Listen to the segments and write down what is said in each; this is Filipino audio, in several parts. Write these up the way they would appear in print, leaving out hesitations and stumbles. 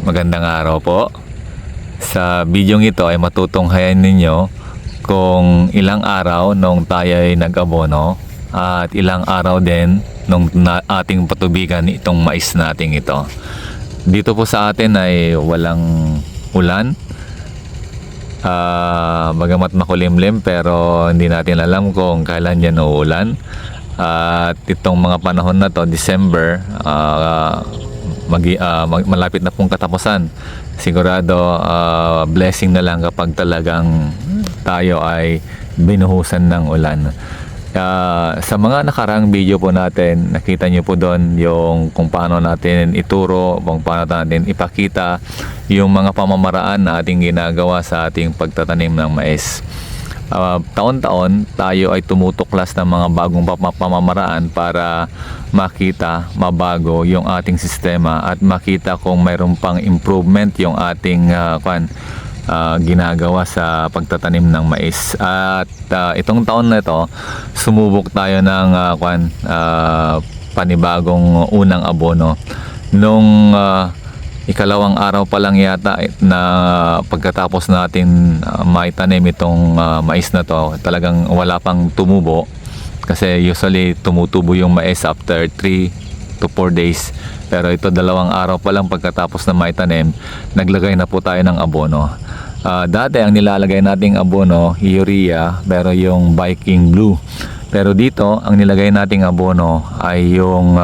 Magandang araw po. Sa bidyong ito ay matutunghayan ninyo kung ilang araw nung tayo ay nag-abono at ilang araw din nung ating patubigan itong mais nating ito. Dito po sa atin ay walang ulan. Bagamat makulimlim pero hindi natin alam kung kailan yan uulan. At itong mga panahon na to, December, malapit na pong katapusan. Sigurado blessing na lang kapag talagang tayo ay binuhusan ng ulan. Sa mga nakarang video po natin, nakita nyo po doon yung kung paano natin ituro, kung paano natin ipakita yung mga pamamaraan na ating ginagawa sa ating pagtatanim ng mais. Taon-taon tayo ay tumutuklas ng mga bagong pamamaraan para makita, mabago yung ating sistema at makita kung mayroon pang improvement yung ating ginagawa sa pagtatanim ng mais. At itong taon na ito, sumubok tayo ng panibagong unang abono. Nung ikalawang araw pa lang yata na pagkatapos natin maitanim itong mais na to, talagang wala pang tumubo kasi usually tumutubo yung mais after 3 to 4 days, pero ito dalawang araw pa lang pagkatapos na maitanim, naglagay na po tayo ng abono. Dati ang nilalagay nating abono urea, pero yung Viking Blue, pero dito ang nilagay nating abono ay yung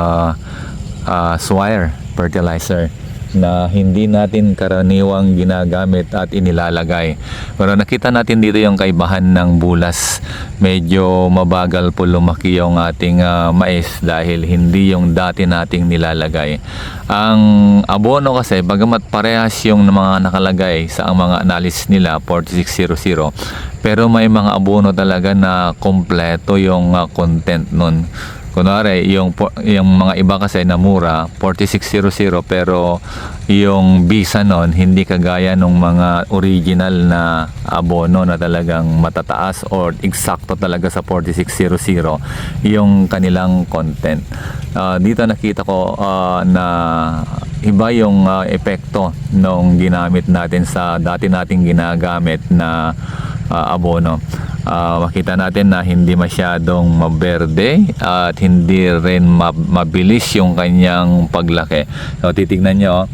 Swire fertilizer na hindi natin karaniwang ginagamit at inilalagay. Pero nakita natin dito yung kaibahan ng bulas. Medyo mabagal po lumaki yung ating mais dahil hindi yung dati nating nilalagay. Ang abono kasi, bagamat parehas yung mga nakalagay sa ang mga analysis nila, 4600, pero may mga abono talaga na kompleto yung content nun. Kunwari, yung mga iba kasi na mura, 4600, pero yung bisa nun, hindi kagaya ng mga original na abono na talagang matataas or eksakto talaga sa 4600 yung kanilang content. Dito nakita ko na iba yung epekto nung ginamit natin sa dati nating ginagamit na abono. Makita natin na hindi masyadong maberde at hindi rin mabilis yung kanyang paglaki. So titignan nyo,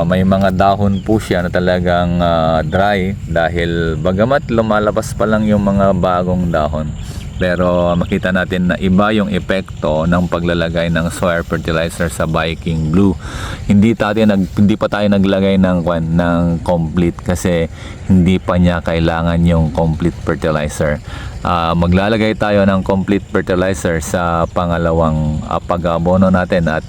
may mga dahon po siya na talagang dry dahil bagamat lumalabas pa lang yung mga bagong dahon, pero makita natin na iba yung epekto ng paglalagay ng soil fertilizer sa Viking Blue. Hindi pa tayo naglagay ng complete kasi hindi pa niya kailangan yung complete fertilizer. Maglalagay tayo ng complete fertilizer sa pangalawang pag-abono natin at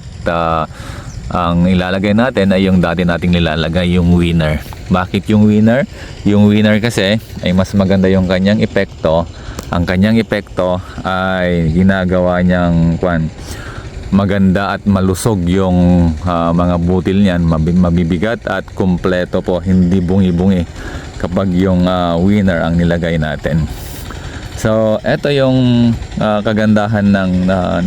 ang ilalagay natin ay yung dati nating nilalagay, yung winner. Bakit yung winner? Yung winner kasi ay mas maganda yung kanyang epekto. Ang kanyang epekto ay ginagawa niyang maganda at malusog yung mga butil niyan, mabibigat at kumpleto po, hindi bungi-bungi kapag yung winner ang nilagay natin. So eto yung kagandahan ng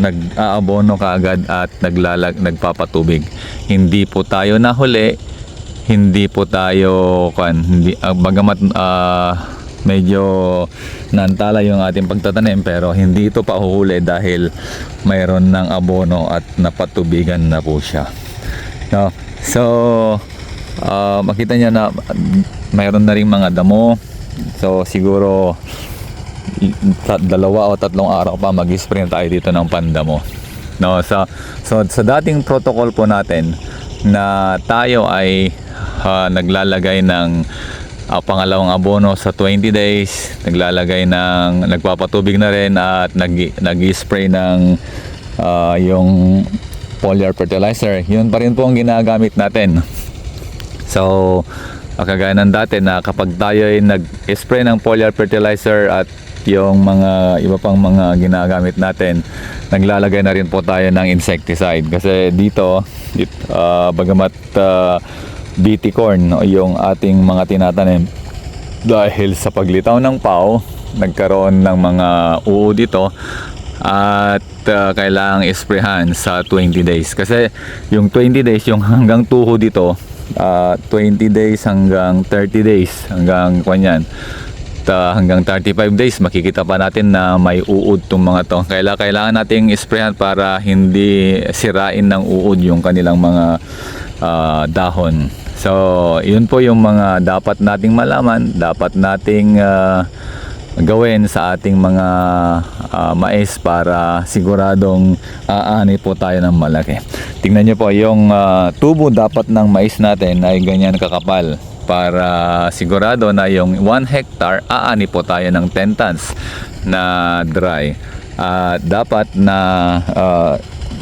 nag-aabono kaagad at nagpapatubig. Hindi po tayo nahuli, hindi po tayo bagamat medyo nantala yung ating pagtatanim, pero hindi ito pahuhuli dahil mayroon ng abono at napatubigan na po siya. No? So makita niya na mayroon na ring mga damo. So siguro 2 o 3 araw pa mag-spray tayo dito ng pandamo. No? So sa dating protocol po natin na tayo ay naglalagay ng pangalawang abono sa 20 days, nagpapatubig na rin at nag-spray ng yung foliar fertilizer. Yun pa rin po ang ginagamit natin. So kagaya ng dati na kapag tayo ay nag-spray ng foliar fertilizer at yung mga iba pang mga ginagamit natin, naglalagay na rin po tayo ng insecticide kasi dito bagamat BT corn yung ating mga tinatanim, dahil sa paglitaw ng pao nagkaroon ng mga uod dito at kailangang isprehan sa 20 days kasi yung 20 days yung hanggang tuhod dito 20 days hanggang 30 days hanggang kanyan. Hanggang 35 days makikita pa natin na may uod tong mga to. Kailangan nating isprayan para hindi sirain ng uod yung kanilang mga dahon. So, yun po yung mga dapat nating malaman, dapat nating gawin sa ating mga mais para siguradong aani po tayo ng malaki. Tingnan nyo po, yung tubo dapat ng mais natin ay ganyan kakapal para sigurado na yung 1 hectare aani po tayo ng 10 tons na dry. Dapat na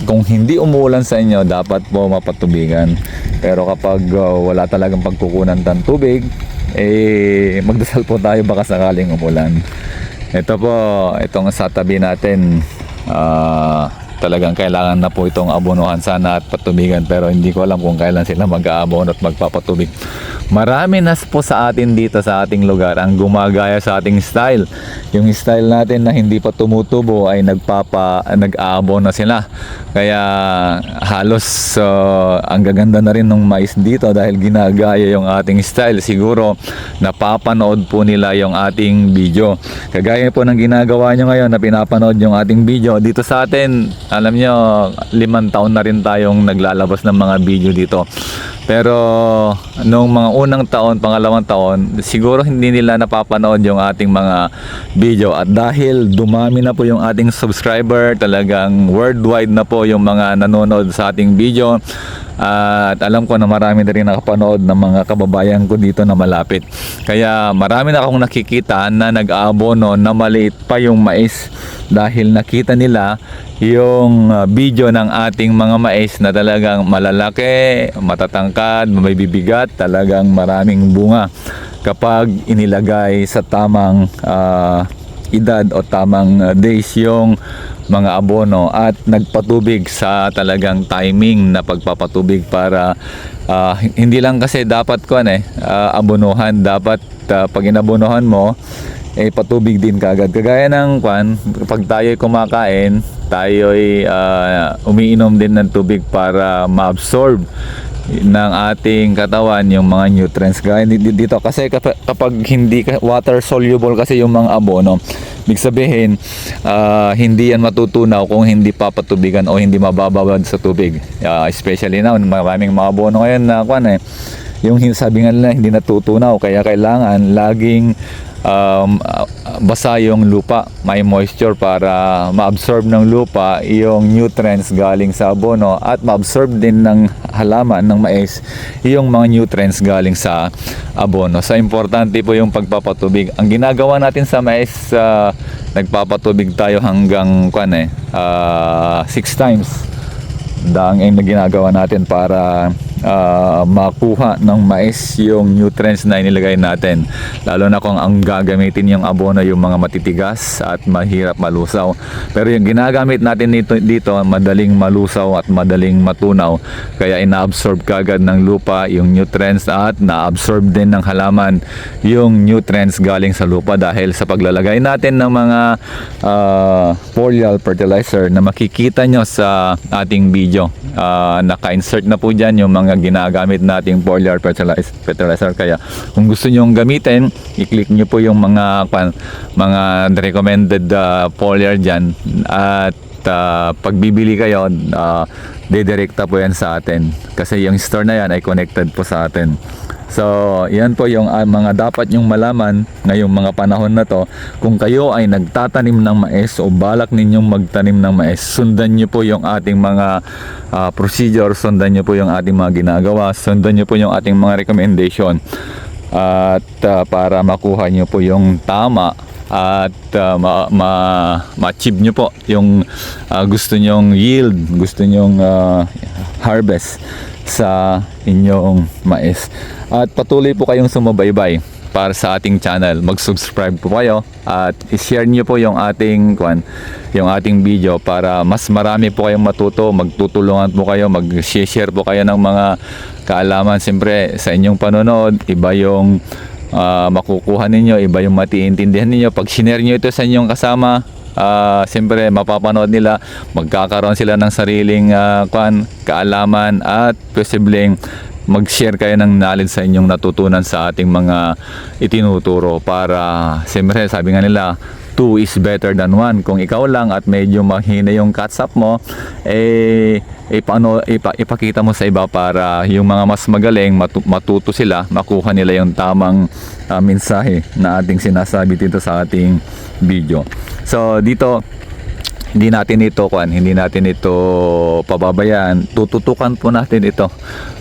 kung hindi umuulan sa inyo, dapat po mapatubigan. Pero kapag wala talagang pagkukunan ng tubig, magdasal po tayo baka sakaling umulan. Ito po, itong sa tabi natin, talagang kailangan na po itong abonohan sana at patubigan, pero hindi ko alam kung kailan sila mag-aabono at magpapatubig. Marami na po sa atin dito sa ating lugar ang gumagaya sa ating style. Yung style natin na hindi pa tumutubo ay nag-aabono na sila. Kaya halos ang gaganda na rin ng mais dito dahil ginagaya yung ating style. Siguro napapanood po nila yung ating video. Kagaya po ng ginagawa nyo ngayon na pinapanood yung ating video. Dito sa atin, alam nyo, 5 taon na rin tayong naglalabas ng mga video dito. Pero nung mga unang taon, pangalawang taon, siguro hindi nila napapanood yung ating mga video. At dahil dumami na po yung ating subscriber, talagang worldwide na po yung mga nanonood sa ating video. At alam ko na marami na rin nakapanood ng mga kababayan ko dito na malapit. Kaya marami na akong nakikita na nag-aabono na maliit pa yung mais dahil nakita nila yung video ng ating mga mais na talagang malalaki, matatangkad, may bibigat, talagang maraming bunga kapag inilagay sa tamang edad o tamang days yung mga abono at nagpatubig sa talagang timing na pagpapatubig para hindi lang kasi dapat abonohan, dapat pag inabonohan mo patubig din kagad. Kagaya ng pag tayo'y kumakain, tayo'y umiinom din ng tubig para ma-absorb ng ating katawan yung mga nutrients. Gaya dito kasi kapag hindi water soluble kasi yung mga abono, ibig sabihin hindi yan matutunaw kung hindi papatubigan o hindi mabababad sa tubig. Especially now, maraming mga abono ngayon na yung sabi nga nila hindi natutunaw, kaya kailangan laging basa yung lupa, may moisture para ma-absorb ng lupa yung nutrients galing sa abono at ma-absorb din ng halaman ng mais yung mga nutrients galing sa abono. So importante po yung pagpapatubig. Ang ginagawa natin sa mais, nagpapatubig tayo hanggang 6 times daang na ginagawa natin para makuha ng mais yung nutrients na inilagay natin, lalo na kung ang gagamitin yung abono yung mga matitigas at mahirap malusaw. Pero yung ginagamit natin dito madaling malusaw at madaling matunaw, kaya ina-absorb kagad ng lupa yung nutrients at na-absorb din ng halaman yung nutrients galing sa lupa dahil sa paglalagay natin ng mga foliar fertilizer na makikita nyo sa ating video. Naka-insert na po dyan yung mga ginagamit nating foliar fertilizer. Kaya kung gusto nyo gamitin, i-click nyo po yung mga recommended foliar dyan at pagbibili kayo, dedirekta po yan sa atin kasi yung store na yan ay connected po sa atin. So, yan po yung mga dapat nyong malaman ngayong mga panahon na to. Kung kayo ay nagtatanim ng mais o balak ninyong magtanim ng mais, sundan nyo po yung ating mga procedure, sundan nyo po yung ating mga ginagawa, sundan nyo po yung ating mga recommendation at para makuha nyo po yung tama at ma-achieve nyo po yung gusto nyong yield, gusto nyong harvest sa inyong mais. At patuloy po kayong sumubaybay para sa ating channel. Mag-subscribe po kayo at i-share nyo po yung ating video para mas marami po kayong matuto. Magtutulungan po kayo, mag-share po kayo ng mga kaalaman. Siyempre sa inyong panonood, iba yung makukuha ninyo, iba yung matiintindihan ninyo. Pag share nyo ito sa inyong kasama, siyempre mapapanood nila, magkakaroon sila ng sariling kaalaman at posibleng mag-share kayo ng knowledge sa inyong natutunan sa ating mga itinuturo para siyempre sabi nga nila 2 is better than 1. Kung ikaw lang at medyo mahina yung catch-up mo, ipakita mo sa iba para yung mga mas magaling matuto sila, makuha nila yung tamang mensahe na ating sinasabi dito sa ating video. So dito hindi natin ito pababayaan. Tututukan po natin ito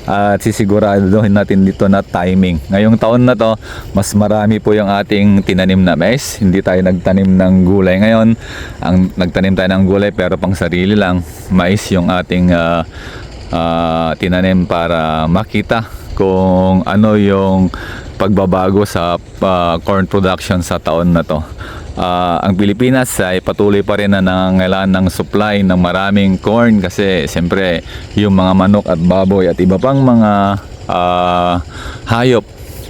at sisiguraduhin natin dito na timing. Ngayong taon na to, mas marami po yung ating tinanim na mais. Hindi tayo nagtanim ng gulay ngayon. Nagtanim tayo ng gulay pero pang sarili lang. Mais yung ating tinanim para makita kung ano yung pagbabago sa corn production sa taon na to. Ang Pilipinas ay patuloy pa rin na nangangailangan ng supply ng maraming corn kasi siyempre yung mga manok at baboy at iba pang mga hayop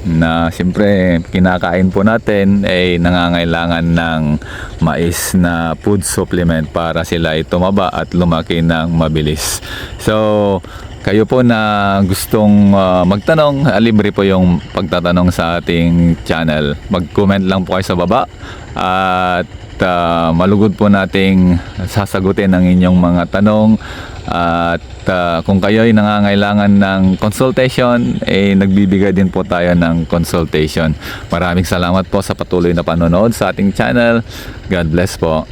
na siyempre kinakain po natin ay nangangailangan ng mais na food supplement para sila ay tumaba at lumaki ng mabilis. So kayo po na gustong magtanong, libre po yung pagtatanong sa ating channel. Mag-comment lang po kayo sa baba at malugod po nating sasagutin ang inyong mga tanong. At kung kayo ay nangangailangan ng consultation, nagbibigay din po tayo ng consultation. Maraming salamat po sa patuloy na panonood sa ating channel. God bless po.